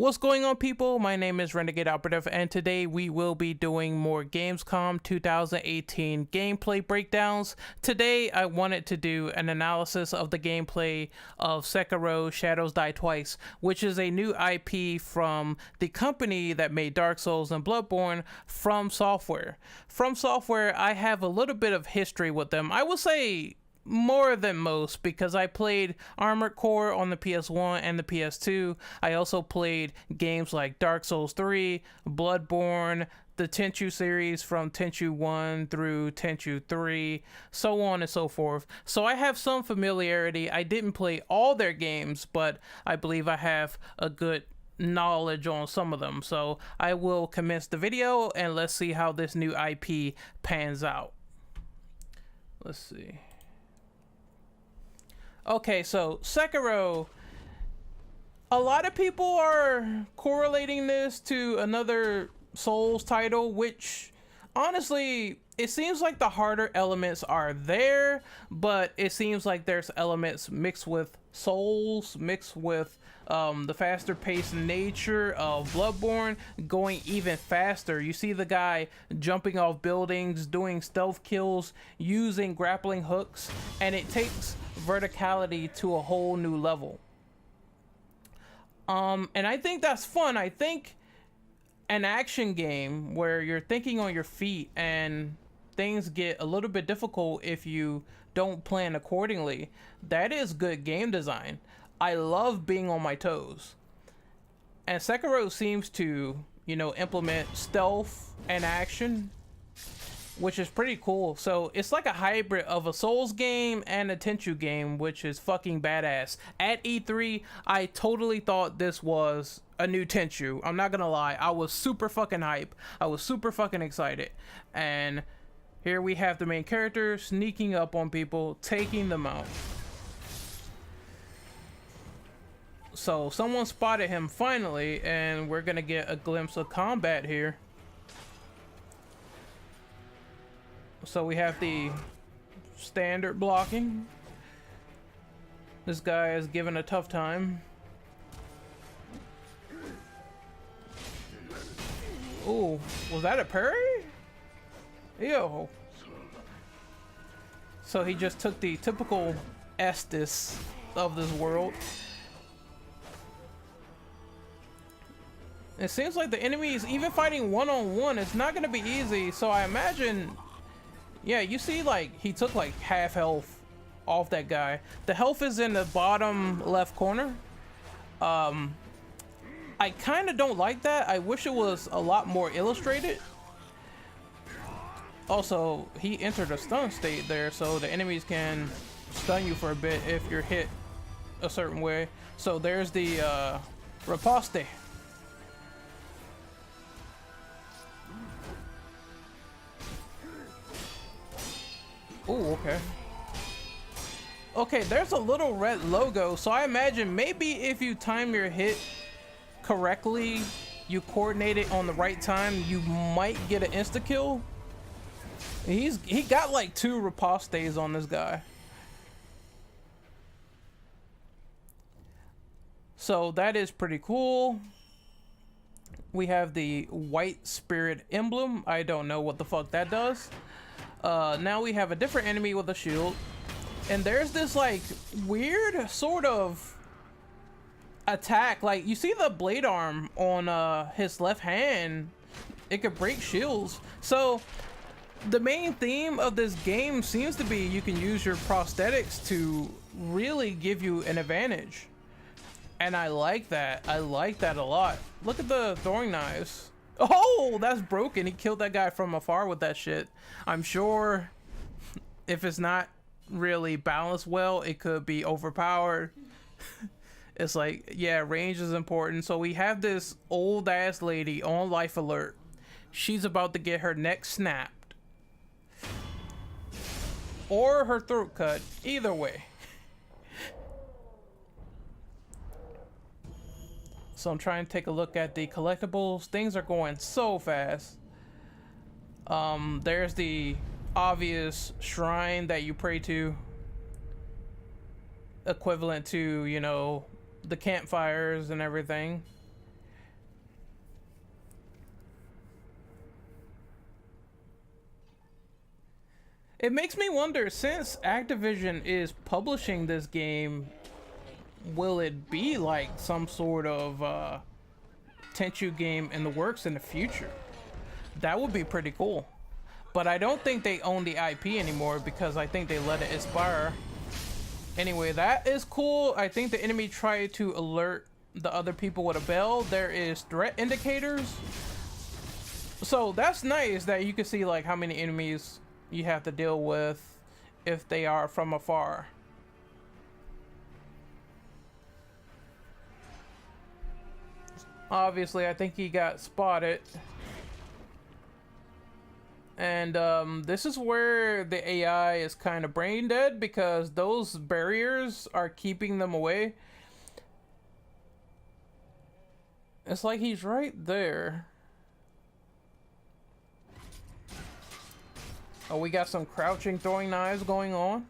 What's going on, people? My name is Renegade Operative, and today we will be doing more Gamescom 2018 gameplay breakdowns. Today I wanted to do an analysis of the gameplay of Sekiro Shadows Die Twice, which is a new IP from the company that made Dark Souls and Bloodborne, From Software. From Software, I have a little bit of history with them. I will say more than most, because I played Armored Core on the PS1 and the PS2. I also played games like Dark Souls 3, Bloodborne, the Tenchu series from Tenchu 1 through Tenchu 3, so on and so forth. So I have some familiarity. I didn't play all their games, but I believe I have a good knowledge on some of them. So I will commence the video and let's see how this new IP pans out. Let's see. Okay, so Sekiro, a lot of people are correlating this to another Souls title, which honestly, it seems like the harder elements are there, but it seems like there's elements mixed with Souls, mixed with the faster paced nature of Bloodborne, going even faster. You see the guy jumping off buildings, doing stealth kills, using grappling hooks, and it takes verticality to a whole new level. And I think that's fun. I think an action game where you're thinking on your feet and things get a little bit difficult if you don't plan accordingly, that is good game design. I love being on my toes. And Sekiro seems to, you know, implement stealth and action, which is pretty cool. So it's like a hybrid of a Souls game and a Tenchu game, which is fucking badass. At E3, I totally thought this was a new Tenchu. I'm not gonna lie, I was super fucking hype. I was super fucking excited. And here we have the main character sneaking up on people, taking them out. So someone spotted him finally, and we're gonna get a glimpse of combat here. So we have the standard blocking. This guy is given a tough time. Oh, was that a parry? Ew. So he just took the typical Estus of this world. It seems like the enemies, even fighting one-on-one, it's not gonna be easy. So I imagine, yeah, you see, like, he took like half health off that guy. The health is in the bottom left corner. I kind of don't like that. I wish it was a lot more illustrated. Also, he entered a stun state there, so the enemies can stun you for a bit if you're hit a certain way. So there's the riposte. Oh, okay. Okay, there's a little red logo, so I imagine maybe if you time your hit correctly, you coordinate it on the right time, you might get an insta kill. He got like 2 ripostes on this guy. So that is pretty cool. We have the white spirit emblem. I don't know what the fuck that does. Now we have a different enemy with a shield, and there's this like weird sort of attack. Like, you see the blade arm on his left hand, it could break shields. So the main theme of this game seems to be you can use your prosthetics to really give you an advantage, and I like that. I like that a lot. Look at the throwing knives. Oh, that's broken. He killed that guy from afar with that shit. I'm sure if it's not really balanced well, it could be overpowered. It's like, yeah, range is important. So we have this old ass lady on life alert. She's about to get her neck snapped or her throat cut. Either way. So I'm trying to take a look at the collectibles. Things are going so fast. There's the obvious shrine that you pray to, equivalent to, you know, the campfires and everything. It makes me wonder, since Activision is publishing this game, will it be like some sort of Tenchu game in the works in the future? That would be pretty cool. But I don't think they own the IP anymore because I think they let it expire. Anyway, that is cool. I think the enemy tried to alert the other people with a bell. There is threat indicators. So that's nice that you can see like how many enemies you have to deal with if they are from afar. Obviously, I think he got spotted. And this is where the AI is kind of brain dead because those barriers are keeping them away. It's like he's right there. Oh, we got some crouching throwing knives going on.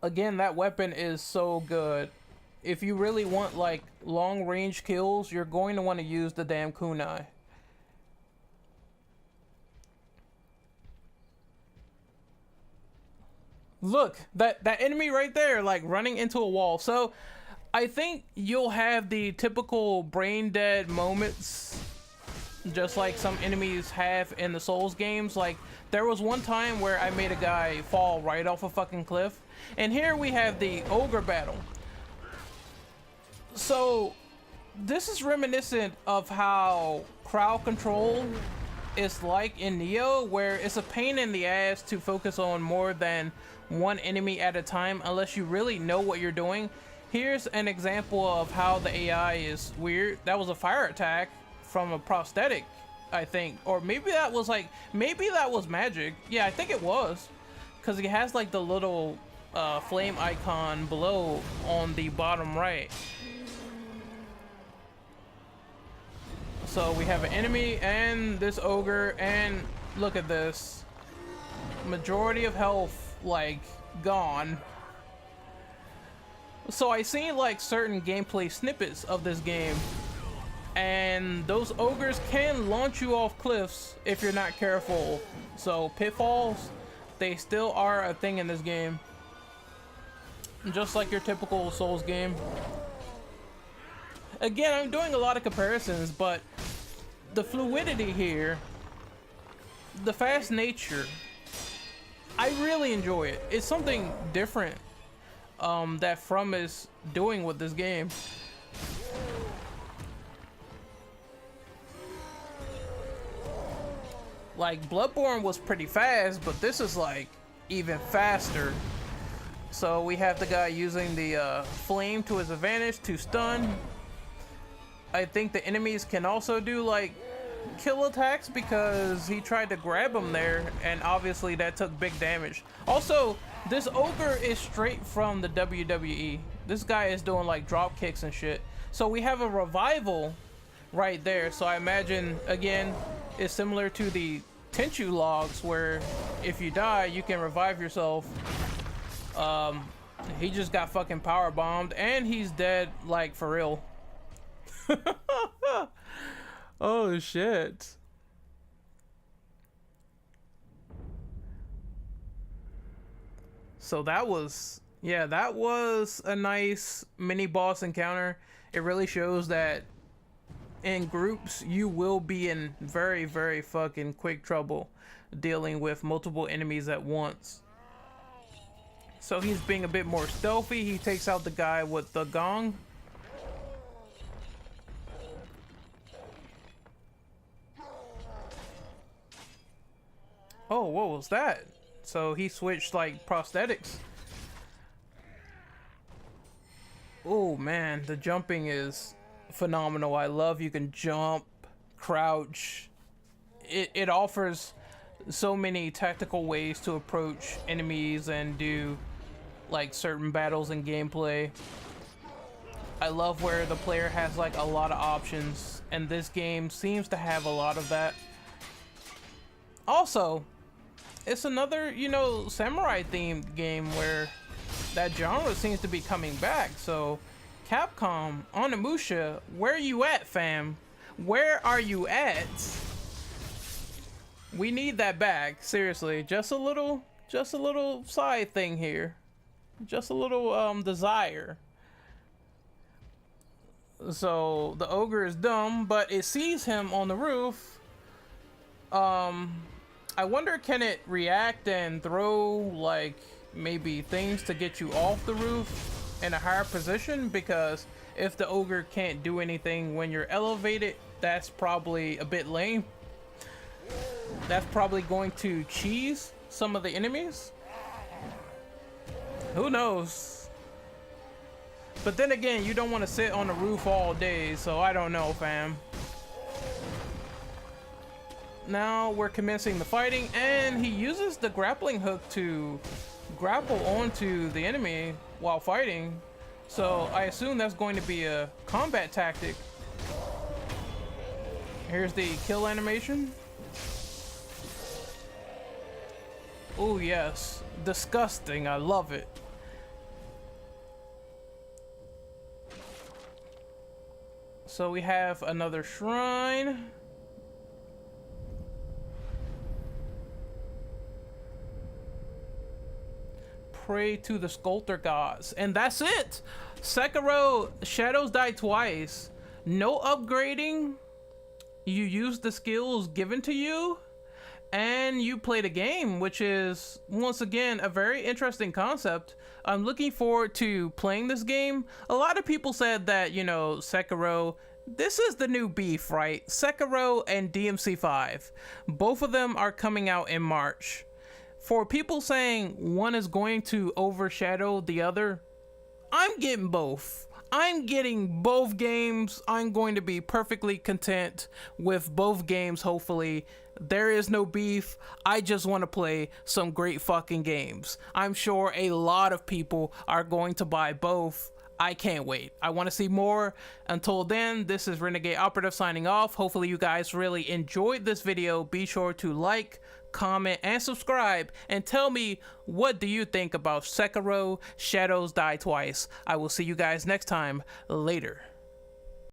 Again, that weapon is so good. If you really want like long range kills, you're going to want to use the damn kunai. Look, that enemy right there, like running into a wall. So I think you'll have the typical brain dead moments, just like some enemies have in the Souls games. Like there was one time where I made a guy fall right off a fucking cliff, and here we have the ogre battle. So this is reminiscent of how crowd control is like in Neo, where it's a pain in the ass to focus on more than one enemy at a time unless you really know what you're doing. Here's an example of how the AI is weird. That was a fire attack from a prosthetic, I think, or maybe that was magic. Yeah, I think it was, because it has like the little flame icon below on the bottom right. So we have an enemy and this ogre, and look at this, majority of health like gone. So I seen like certain gameplay snippets of this game, and those ogres can launch you off cliffs if you're not careful. So pitfalls, they still are a thing in this game, just like your typical Souls game. Again, I'm doing a lot of comparisons, but the fluidity here, the fast nature, I really enjoy it. It's something different that From is doing with this game. Like Bloodborne was pretty fast, but this is like even faster. So we have the guy using the flame to his advantage to stun. I think the enemies can also do like kill attacks because he tried to grab him there, and obviously that took big damage. Also, this ogre is straight from the WWE. This guy is doing like drop kicks and shit. So we have a revival right there. So I imagine, again, it's similar to the Tenchu logs where if you die, you can revive yourself. He just got fucking power bombed and he's dead, like for real. Oh shit. So that was, yeah, that was a nice mini boss encounter. It really shows that in groups you will be in very, very fucking quick trouble dealing with multiple enemies at once. So he's being a bit more stealthy. He takes out the guy with the gong. Oh, what was that? So he switched like prosthetics. Oh man, the jumping is phenomenal. I love you can jump, crouch. It offers so many tactical ways to approach enemies and do like certain battles and gameplay. I love where the player has like a lot of options, and this game seems to have a lot of that. Also, it's another, you know, samurai themed game where that genre seems to be coming back. So Capcom, Onimusha, where you at, fam? Where are you at? We need that back, seriously. Just a little side thing here. Just a little desire. So the ogre is dumb, but it sees him on the roof. I wonder, can it react and throw like maybe things to get you off the roof in a higher position? Because if the ogre can't do anything when you're elevated, that's probably a bit lame. That's probably going to cheese some of the enemies. Who knows? But then again, you don't want to sit on the roof all day, so I don't know, fam. Now we're commencing the fighting, and he uses the grappling hook to grapple onto the enemy while fighting. So I assume that's going to be a combat tactic. Here's the kill animation. Oh yes, disgusting, I love it. So we have another shrine. Pray to the sculptor gods, and that's it. Sekiro Shadows Die Twice. No upgrading. You use the skills given to you, and you play the game, which is once again a very interesting concept. I'm looking forward to playing this game. A lot of people said that, you know, Sekiro, this is the new beef, right? Sekiro and DMC5, both of them are coming out in March. For people saying one is going to overshadow the other, I'm getting both. I'm getting both games. I'm going to be perfectly content with both games, hopefully. There is no beef. I just want to play some great fucking games. I'm sure a lot of people are going to buy both. I can't wait. I want to see more. Until then, this is Renegade Operative signing off. Hopefully you guys really enjoyed this video. Be sure to like, comment, and subscribe, and tell me, what do you think about Sekiro Shadows Die Twice? I will see you guys next time. Later.